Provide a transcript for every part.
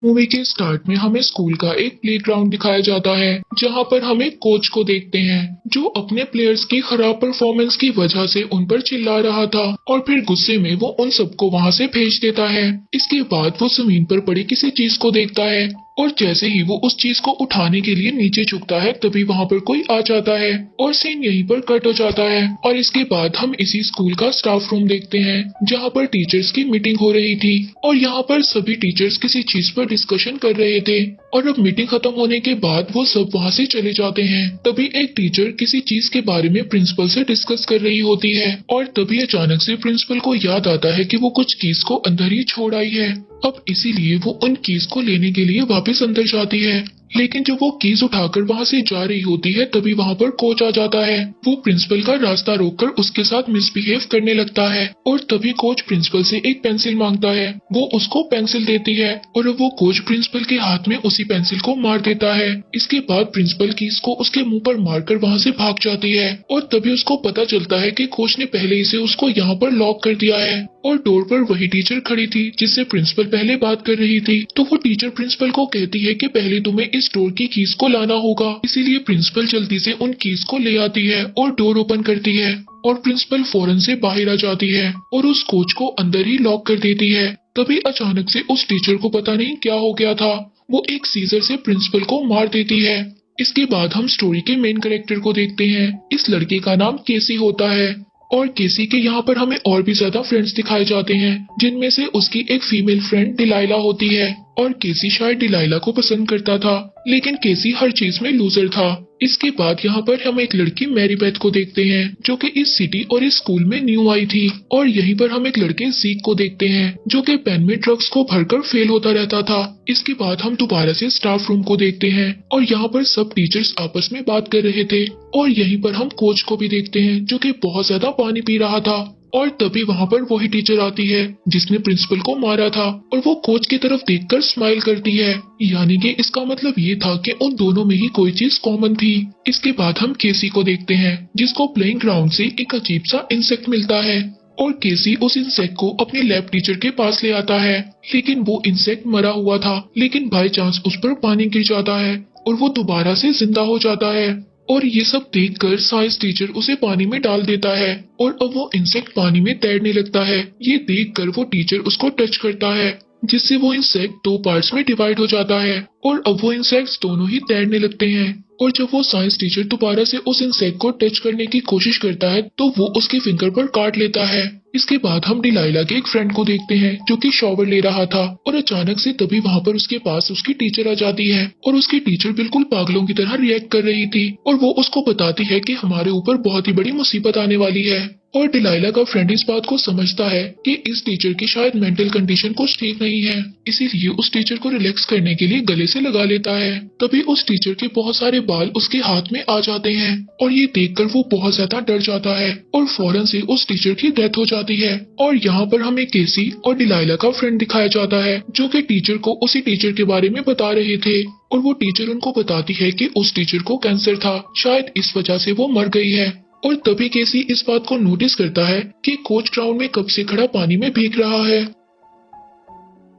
Movie के start में हमें स्कूल का एक प्लेग्राउंड दिखाया जाता है जहां पर हम एक कोच को देखते हैं जो अपने प्लेयर्स की खराब परफॉर्मेंस की वजह से उन पर चिल्ला रहा था और फिर गुस्से में वो उन सबको वहां से भेज देता है। इसके बाद वो जमीन पर पड़ी किसी चीज को देखता है और जैसे ही वो उस चीज को उठाने के लिए नीचे झुकता है तभी वहां पर कोई आ जाता है और सीन यहीं पर कट हो जाता है। और इसके बाद हम इसी स्कूल का स्टाफ रूम देखते हैं जहां पर टीचर्स की मीटिंग हो रही थी और यहाँ पर सभी टीचर्स किसी चीज पर डिस्कशन कर रहे थे और अब मीटिंग खत्म होने के बाद वो सब वहाँ से चले जाते हैं। तभी एक टीचर किसी चीज के बारे में प्रिंसिपल से डिस्कस कर रही होती है और तभी अचानक से प्रिंसिपल को याद आता है कि वो कुछ कीज को अंदर ही छोड़ आई है। अब इसीलिए वो उन कीज को लेने के लिए वापस अंदर जाती है, लेकिन जब वो कीज उठाकर वहाँ से जा रही होती है तभी वहाँ पर कोच आ जाता है। वो प्रिंसिपल का रास्ता रोककर उसके साथ मिसबिहेव करने लगता है और तभी कोच प्रिंसिपल से एक पेंसिल मांगता है। वो उसको पेंसिल देती है और अब वो कोच प्रिंसिपल के हाथ में उसी पेंसिल को मार देता है। इसके बाद प्रिंसिपल कीज को उसके मुंह पर मारकर वहाँ से भाग जाती है और तभी उसको पता चलता है कि कोच ने पहले ही से उसको यहाँ पर लॉक कर दिया है और डोर पर वही टीचर खड़ी थी जिससे प्रिंसिपल पहले बात कर रही थी। तो वो टीचर प्रिंसिपल को कहती है कि पहले तुम्हें इस डोर की कीज को लाना होगा। इसीलिए प्रिंसिपल जल्दी से उन कीज को ले आती है और डोर ओपन करती है और प्रिंसिपल फौरन से बाहर आ जाती है और उस कोच को अंदर ही लॉक कर देती है। तभी अचानक से उस टीचर को पता नहीं क्या हो गया था, वो एक सीजर से प्रिंसिपल को मार देती है। इसके बाद हम स्टोरी के मेन कैरेक्टर को देखते हैं। इस लड़के का नाम केसी होता है और केसी के यहाँ पर हमें और भी ज्यादा फ्रेंड्स दिखाए जाते हैं जिनमें से उसकी एक फीमेल फ्रेंड डिलाइला होती है और केसी शायद डिलाइला को पसंद करता था, लेकिन केसी हर चीज में लूजर था। इसके बाद यहाँ पर हम एक लड़की मैरी बेथ को देखते हैं जो कि इस सिटी और इस स्कूल में न्यू आई थी और यहीं पर हम एक लड़के जीक को देखते हैं जो कि पेन में ड्रग्स को भरकर फेल होता रहता था। इसके बाद हम दोबारा से स्टाफ रूम को देखते हैं और यहाँ पर सब टीचर्स आपस में बात कर रहे थे और यहीं पर हम कोच को भी देखते हैं जो कि बहुत ज्यादा पानी पी रहा था और तभी वहाँ पर वही टीचर आती है जिसने प्रिंसिपल को मारा था और वो कोच की तरफ देखकर स्माइल करती है, यानी कि इसका मतलब ये था कि उन दोनों में ही कोई चीज कॉमन थी। इसके बाद हम केसी को देखते हैं जिसको प्लेइंग ग्राउंड से एक अजीब सा इंसेक्ट मिलता है और केसी उस इंसेक्ट को अपने लैब टीचर के पास ले आता है, लेकिन वो इंसेक्ट मरा हुआ था लेकिन बाय चांस उस पर पानी गिर जाता है और वो दोबारा से जिंदा हो जाता है और ये सब देखकर साइंस टीचर उसे पानी में डाल देता है और अब वो इंसेक्ट पानी में तैरने लगता है। ये देखकर वो टीचर उसको टच करता है जिससे वो इंसेक्ट दो पार्ट्स में डिवाइड हो जाता है और अब वो इंसेक्ट्स दोनों ही तैरने लगते हैं और जब वो साइंस टीचर दोबारा से उस इंसेक्ट को टच करने की कोशिश करता है तो वो उसके फिंगर पर काट लेता है। इसके बाद हम डिलाइला के एक फ्रेंड को देखते हैं जो कि शॉवर ले रहा था और अचानक से तभी वहाँ पर उसके पास उसकी टीचर आ जाती है और उसकी टीचर बिल्कुल पागलों की तरह रिएक्ट कर रही थी और वो उसको बताती है कि हमारे ऊपर बहुत ही बड़ी मुसीबत आने वाली है। और डिलाइला का फ्रेंड इस बात को समझता है कि इस टीचर की शायद मेंटल कंडीशन कुछ ठीक नहीं है, इसीलिए उस टीचर को रिलैक्स करने के लिए गले से लगा लेता है। तभी उस टीचर के बहुत सारे बाल उसके हाथ में आ जाते हैं और ये देखकर वो बहुत ज्यादा डर जाता है और फौरन से उस टीचर की डेथ हो जाती है। और यहाँ पर हमें केसी और डिलाइला का फ्रेंड दिखाया जाता है जो कि टीचर को उसी टीचर के बारे में बता रहे थे और वो टीचर उनको बताती है कि उस टीचर को कैंसर था, शायद इस वजह से वो मर गई है। और तभी केसी इस बात को नोटिस करता है कि कोच ग्राउंड में कब से खड़ा पानी में भीग रहा है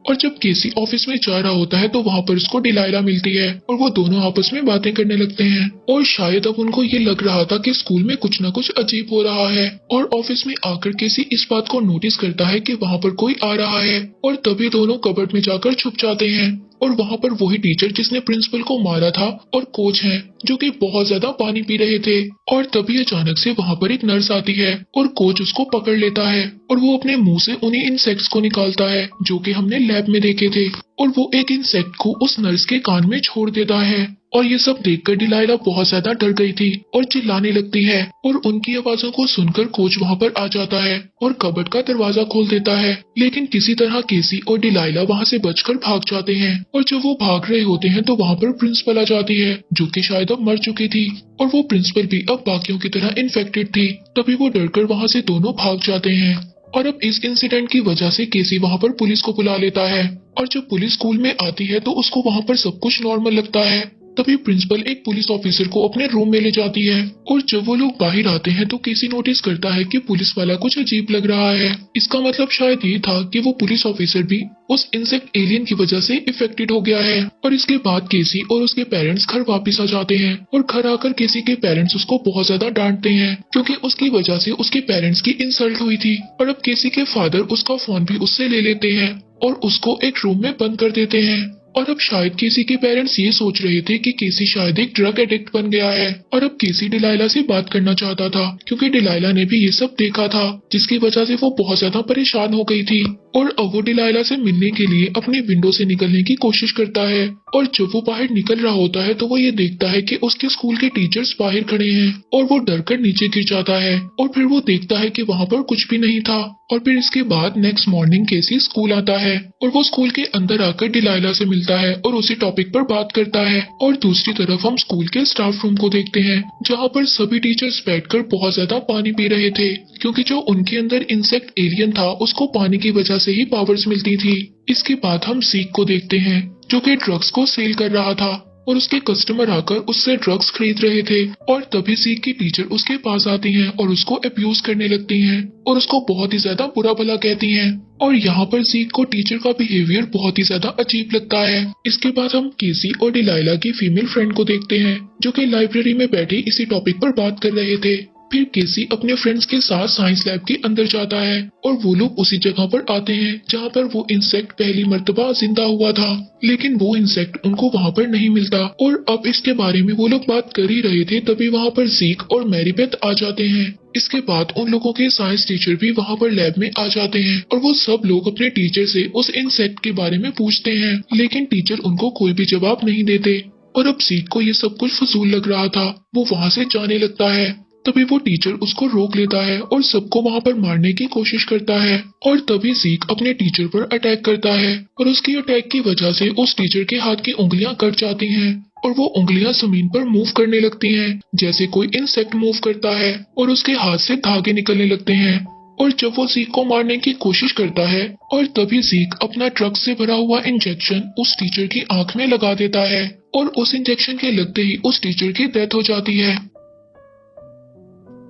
और जब केसी ऑफिस में जा रहा होता है तो वहाँ पर उसको डिलाइला मिलती है और वो दोनों आपस में बातें करने लगते हैं और शायद अब उनको ये लग रहा था कि स्कूल में कुछ न कुछ अजीब हो रहा है। और ऑफिस में आकर केसी इस बात को नोटिस करता है कि वहाँ पर कोई आ रहा है और तभी दोनों कबर्ड में जाकर छुप जाते हैं और वहाँ पर वही टीचर जिसने प्रिंसिपल को मारा था और कोच हैं जो कि बहुत ज्यादा पानी पी रहे थे। और तभी अचानक से वहाँ पर एक नर्स आती है और कोच उसको पकड़ लेता है और वो अपने मुंह से उन्हीं इंसेक्ट्स को निकालता है जो कि हमने लैब में देखे थे और वो एक इंसेक्ट को उस नर्स के कान में छोड़ देता है। और ये सब देखकर डिलाइला बहुत ज्यादा डर गई थी और चिल्लाने लगती है और उनकी आवाजों को सुनकर कोच वहाँ पर आ जाता है और कबर्ड का दरवाजा खोल देता है, लेकिन किसी तरह केसी और डिलाइला वहाँ से बचकर भाग जाते हैं। और जब वो भाग रहे होते हैं तो वहाँ पर प्रिंसिपल आ जाती है जो कि शायद अब मर चुकी थी और वो प्रिंसिपल भी अब बाकियों की तरह इन्फेक्टेड थी। तभी वो डरकर वहाँ से दोनों भाग जाते हैं और अब इस इंसिडेंट की वजह से केसी वहाँ पर पुलिस को बुला लेता है और जब पुलिस स्कूल में आती है तो उसको वहाँ पर सब कुछ नॉर्मल लगता है। तभी प्रिंसिपल एक पुलिस ऑफिसर को अपने रूम में ले जाती है और जब वो लोग बाहर आते हैं तो केसी नोटिस करता है कि पुलिस वाला कुछ अजीब लग रहा है। इसका मतलब शायद ये था कि वो पुलिस ऑफिसर भी उस इंसेक्ट एलियन की वजह से इफेक्टेड हो गया है। और इसके बाद केसी और उसके पेरेंट्स घर वापस आ जाते हैं और घर आकर केसी के पेरेंट्स उसको बहुत ज्यादा डांटते हैं क्योंकि उसकी वजह से उसके पेरेंट्स की इंसल्ट हुई थी। और अब केसी के फादर उसका फोन भी उससे ले लेते हैं और उसको एक रूम में बंद कर देते हैं। और अब शायद केसी के पेरेंट्स ये सोच रहे थे कि केसी शायद एक ड्रग एडिक्ट बन गया है और अब केसी डिलाइला से बात करना चाहता था क्योंकि डिलाइला ने भी ये सब देखा था, जिसकी वजह से वो बहुत ज्यादा परेशान हो गई थी। और अब वो डिलाइला से मिलने के लिए अपनी विंडो से निकलने की कोशिश करता है और जब वो बाहर निकल रहा होता है तो वो ये देखता है कि उसके स्कूल के टीचर्स बाहर खड़े हैं और वो डर कर नीचे गिर जाता है और फिर वो देखता है कि वहाँ पर कुछ भी नहीं था। और फिर इसके बाद नेक्स्ट मॉर्निंग केसी स्कूल आता है और वो स्कूल के अंदर आकर डिलाइला से मिलता है और उसी टॉपिक पर बात करता है। और दूसरी तरफ हम स्कूल के स्टाफ रूम को देखते हैं जहाँ पर सभी टीचर्स बैठकर बहुत ज्यादा पानी पी रहे थे क्योंकि जो उनके अंदर इंसेक्ट एलियन था उसको पानी की वजह से ही पावर्स मिलती थी। इसके बाद हम सीक को देखते हैं जो कि ड्रग्स को सेल कर रहा था और उसके कस्टमर आकर उससे ड्रग्स खरीद रहे थे और तभी सीक की टीचर उसके पास आती हैं और उसको अब्यूज करने लगती हैं और उसको बहुत ही ज्यादा बुरा भला कहती हैं। और यहाँ पर सीक को टीचर का बिहेवियर बहुत ही ज्यादा अजीब लगता है। इसके बाद हम केसी और डिलाइला की फीमेल फ्रेंड को देखते हैं जो कि लाइब्रेरी में बैठे इसी टॉपिक पर बात कर रहे थे। फिर केसी अपने फ्रेंड्स के साथ साइंस लैब के अंदर जाता है और वो लोग उसी जगह पर आते हैं जहाँ पर वो इंसेक्ट पहली मर्तबा जिंदा हुआ था, लेकिन वो इंसेक्ट उनको वहाँ पर नहीं मिलता। और अब इसके बारे में वो लोग बात कर ही रहे थे तभी वहाँ पर ज़ीक और मैरीबेथ आ जाते हैं। इसके बाद उन लोगों के साइंस टीचर भी वहाँ पर लैब में आ जाते हैं और वो सब लोग अपने टीचर से उस इंसेक्ट के बारे में पूछते हैं, लेकिन टीचर उनको कोई भी जवाब नहीं देते। और अब ज़ीक को ये सब कुछ फजूल लग रहा था, वो वहाँ से जाने लगता है। तभी वो टीचर उसको रोक लेता है और सबको वहाँ पर मारने की कोशिश करता है और तभी ज़ीक अपने टीचर पर अटैक करता है और उसकी अटैक की वजह से उस टीचर के हाथ की उंगलियां कट जाती हैं और वो उंगलियां जमीन पर मूव करने लगती हैं जैसे कोई इंसेक्ट मूव करता है और उसके हाथ से धागे निकलने लगते हैं। और जब वो ज़ीक को मारने की कोशिश करता है और तभी ज़ीक अपना ड्रग्स से भरा हुआ इंजेक्शन उस टीचर की आंख में लगा देता है और उस इंजेक्शन के लगते ही उस टीचर की डेथ हो जाती है।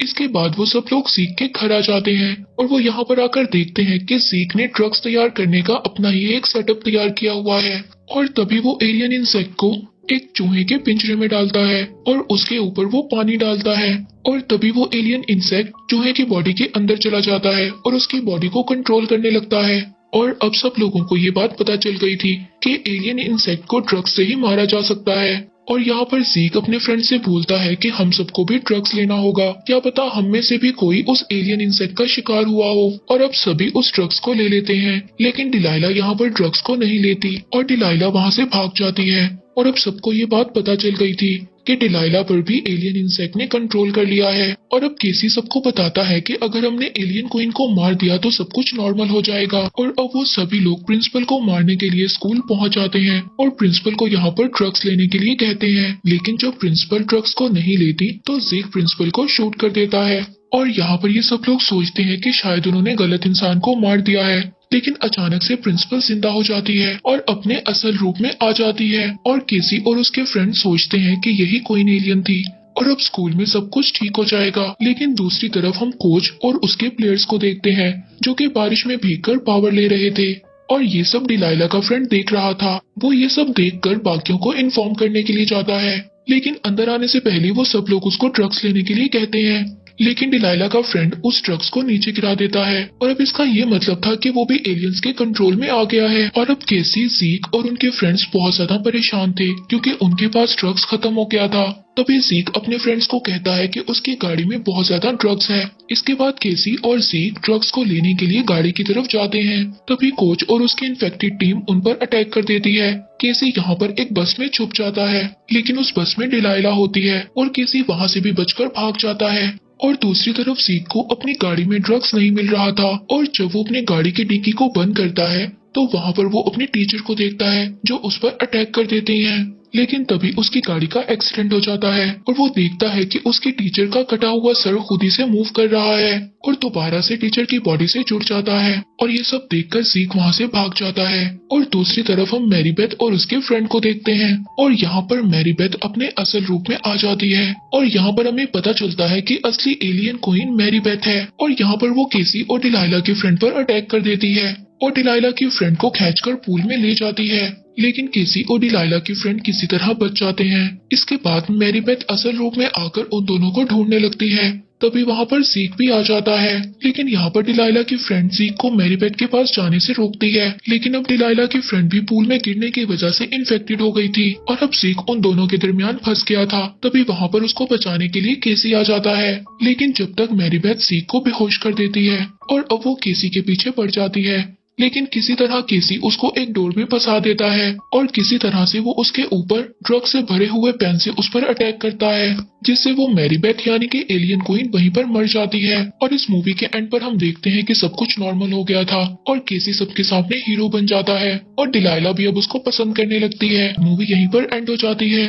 इसके बाद वो सब लोग ज़ीक के घर आ जाते हैं और वो यहाँ पर आकर देखते हैं कि ज़ीक ने ड्रग्स तैयार करने का अपना ही एक सेटअप तैयार किया हुआ है। और तभी वो एलियन इंसेक्ट को एक चूहे के पिंजरे में डालता है और उसके ऊपर वो पानी डालता है और तभी वो एलियन इंसेक्ट चूहे की बॉडी के अंदर चला जाता है और उसकी बॉडी को कंट्रोल करने लगता है। और अब सब लोगों को ये बात पता चल गई थी कि एलियन इंसेक्ट को ड्रग्स से ही मारा जा सकता है। और यहाँ पर ज़ीक अपने फ्रेंड से बोलता है कि हम सबको भी ड्रग्स लेना होगा, क्या पता हम में से भी कोई उस एलियन इंसेक्ट का शिकार हुआ हो। और अब सभी उस ड्रग्स को ले लेते हैं, लेकिन डिलाइला यहाँ पर ड्रग्स को नहीं लेती और डिलाइला वहाँ से भाग जाती है। और अब सबको ये बात पता चल गई थी कि डिलाइला पर भी एलियन इंसेक्ट ने कंट्रोल कर लिया है। और अब केसी सबको बताता है कि अगर हमने एलियन क्वीन को मार दिया तो सब कुछ नॉर्मल हो जाएगा। और अब वो सभी लोग प्रिंसिपल को मारने के लिए स्कूल पहुंच जाते हैं और प्रिंसिपल को यहाँ पर ड्रग्स लेने के लिए कहते हैं, लेकिन जब प्रिंसिपल ड्रग्स को नहीं लेती तो ज़ीक प्रिंसिपल को शूट कर देता है। और यहाँ पर ये सब लोग सोचते हैं कि शायद उन्होंने गलत इंसान को मार दिया है, लेकिन अचानक से प्रिंसिपल जिंदा हो जाती है और अपने असल रूप में आ जाती है। और केसी और उसके फ्रेंड सोचते हैं कि यही क्वीन एलियन थी और अब स्कूल में सब कुछ ठीक हो जाएगा। लेकिन दूसरी तरफ हम कोच और उसके प्लेयर्स को देखते हैं जो कि बारिश में भीगकर पावर ले रहे थे और ये सब डिलाइला का फ्रेंड देख रहा था। वो ये सब देखकर बाकियों को इन्फॉर्म करने के लिए जाता है, लेकिन अंदर आने से पहले वो सब लोग उसको ड्रग्स लेने के लिए कहते हैं, लेकिन डिलाइला का फ्रेंड उस ड्रग्स को नीचे गिरा देता है। और अब इसका ये मतलब था कि वो भी एलियंस के कंट्रोल में आ गया है। और अब केसी, ज़ीक और उनके फ्रेंड्स बहुत ज्यादा परेशान थे क्योंकि उनके पास ड्रग्स खत्म हो गया था। तभी ज़ीक अपने फ्रेंड्स को कहता है कि उसकी गाड़ी में बहुत ज्यादा ड्रग्स है। इसके बाद केसी और ज़ीक ड्रग्स को लेने के लिए गाड़ी की तरफ जाते हैं। तभी कोच और उसकी इन्फेक्टेड टीम उन पर अटैक कर देती है। केसी यहाँ पर एक बस में छुप जाता है, लेकिन उस बस में डिलाइला होती है और केसी वहाँ से भी बचकर भाग जाता है। और दूसरी तरफ ज़ीक को अपनी गाड़ी में ड्रग्स नहीं मिल रहा था और जब वो अपनी गाड़ी की डिक्की को बंद करता है तो वहाँ पर वो अपने टीचर को देखता है जो उस पर अटैक कर देते हैं। लेकिन तभी उसकी गाड़ी का एक्सीडेंट हो जाता है और वो देखता है कि उसके टीचर का कटा हुआ सर खुद ही से मूव कर रहा है और दोबारा से टीचर की बॉडी से जुड़ जाता है। और ये सब देखकर ज़ीक वहाँ से भाग जाता है। और दूसरी तरफ हम मैरीबेथ और उसके फ्रेंड को देखते हैं और यहाँ पर मैरीबेथ अपने असल रूप में आ जाती है और यहाँ पर हमें पता चलता है कि असली एलियन क्वीन मैरीबेथ है। और यहाँ पर वो केसी और डिलाइला के फ्रेंड पर अटैक कर देती है और डिलाइला की फ्रेंड को खींचकर पूल में ले जाती है। लेकिन केसी और डिलाइला की फ्रेंड किसी तरह बच जाते हैं। इसके बाद मैरीबेथ असल रूप में आकर उन दोनों को ढूंढने लगती है। तभी वहाँ पर ज़ीक भी आ जाता है। लेकिन यहाँ पर डिलाइला की फ्रेंड ज़ीक को मैरीबेथ के पास जाने से रोकती है। लेकिन अब डिलाइला की फ्रेंड भी पूल में गिरने की वजह से इन्फेक्टेड हो गई थी और अब ज़ीक उन दोनों के दरमियान फंस गया था। तभी वहाँ पर उसको बचाने के लिए केसी आ जाता है। लेकिन जब तक मैरीबेथ ज़ीक को बेहोश कर देती है और अब वो केसी के पीछे पड़ जाती है। लेकिन किसी तरह केसी उसको एक डोर में फंसा देता है और किसी तरह से वो उसके ऊपर ड्रग से भरे हुए पेन से उस पर अटैक करता है, जिससे वो मैरीबेथ यानी कि एलियन क्वीन वहीं पर मर जाती है। और इस मूवी के एंड पर हम देखते हैं कि सब कुछ नॉर्मल हो गया था और केसी सबके सामने हीरो बन जाता है और डिलाइला भी अब उसको पसंद करने लगती है। मूवी यहीं पर एंड हो जाती है।